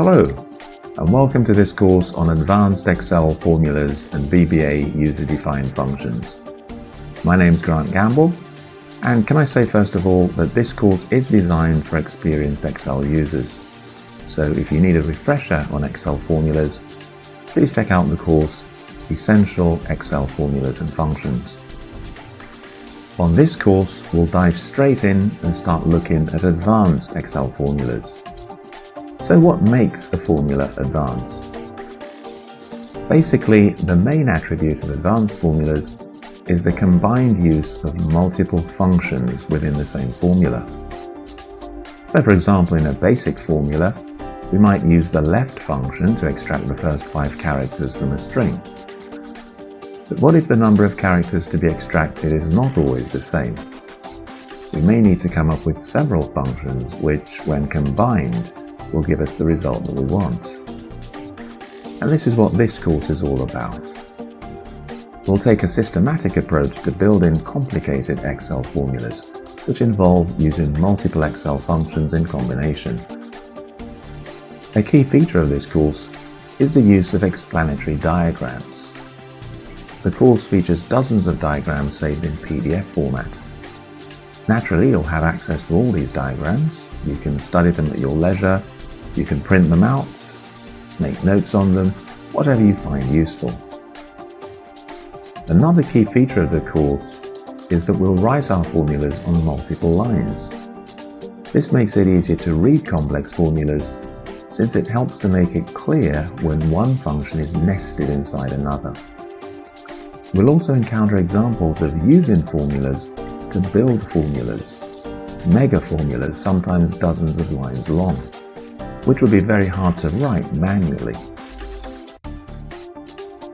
Hello, and welcome to this course on advanced Excel formulas and VBA user-defined functions. My name is Grant Gamble, and can I say first of all that this course is designed for experienced Excel users. So if you need a refresher on Excel formulas, please check out the course Essential Excel Formulas and Functions. On this course, we'll dive straight in and start looking at advanced Excel formulas. So what makes a formula advanced? Basically, the main attribute of advanced formulas is the combined use of multiple functions within the same formula. So for example, in a basic formula, we might use the left function to extract the first 5 characters from a string. But what if the number of characters to be extracted is not always the same? We may need to come up with several functions which, when combined, will give us the result that we want. And this is what this course is all about. We'll take a systematic approach to building complicated Excel formulas, which involve using multiple Excel functions in combination. A key feature of this course is the use of explanatory diagrams. The course features dozens of diagrams saved in PDF format. Naturally, you'll have access to all these diagrams. You can study them at your leisure, you can print them out, make notes on them, whatever you find useful. Another key feature of the course is that we'll write our formulas on multiple lines. This makes it easier to read complex formulas since it helps to make it clear when one function is nested inside another. We'll also encounter examples of using formulas to build formulas, mega-formulas, sometimes dozens of lines long, which would be very hard to write manually.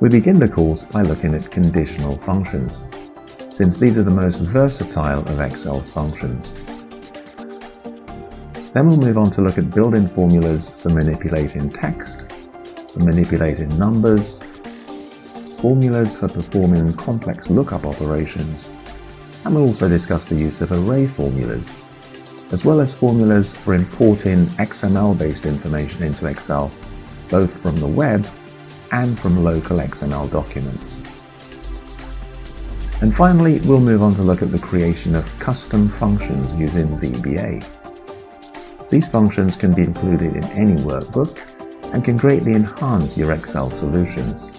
We begin the course by looking at conditional functions, since these are the most versatile of Excel's functions. Then we'll move on to look at building formulas for manipulating text, for manipulating numbers, formulas for performing complex lookup operations, and we'll also discuss the use of array formulas, as well as formulas for importing XML-based information into Excel, both from the web and from local XML documents. And finally, we'll move on to look at the creation of custom functions using VBA. These functions can be included in any workbook and can greatly enhance your Excel solutions.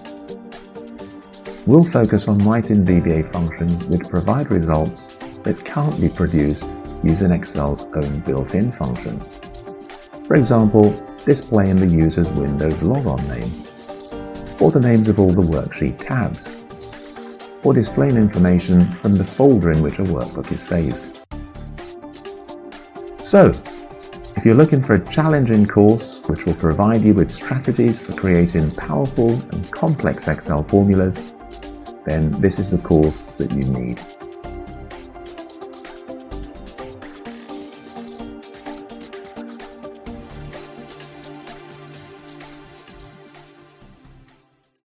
We'll focus on writing VBA functions which provide results that can't be produced using Excel's own built-in functions. For example, displaying the user's Windows logon name, or the names of all the worksheet tabs, or displaying information from the folder in which a workbook is saved. So, if you're looking for a challenging course which will provide you with strategies for creating powerful and complex Excel formulas, then this is the course that you need.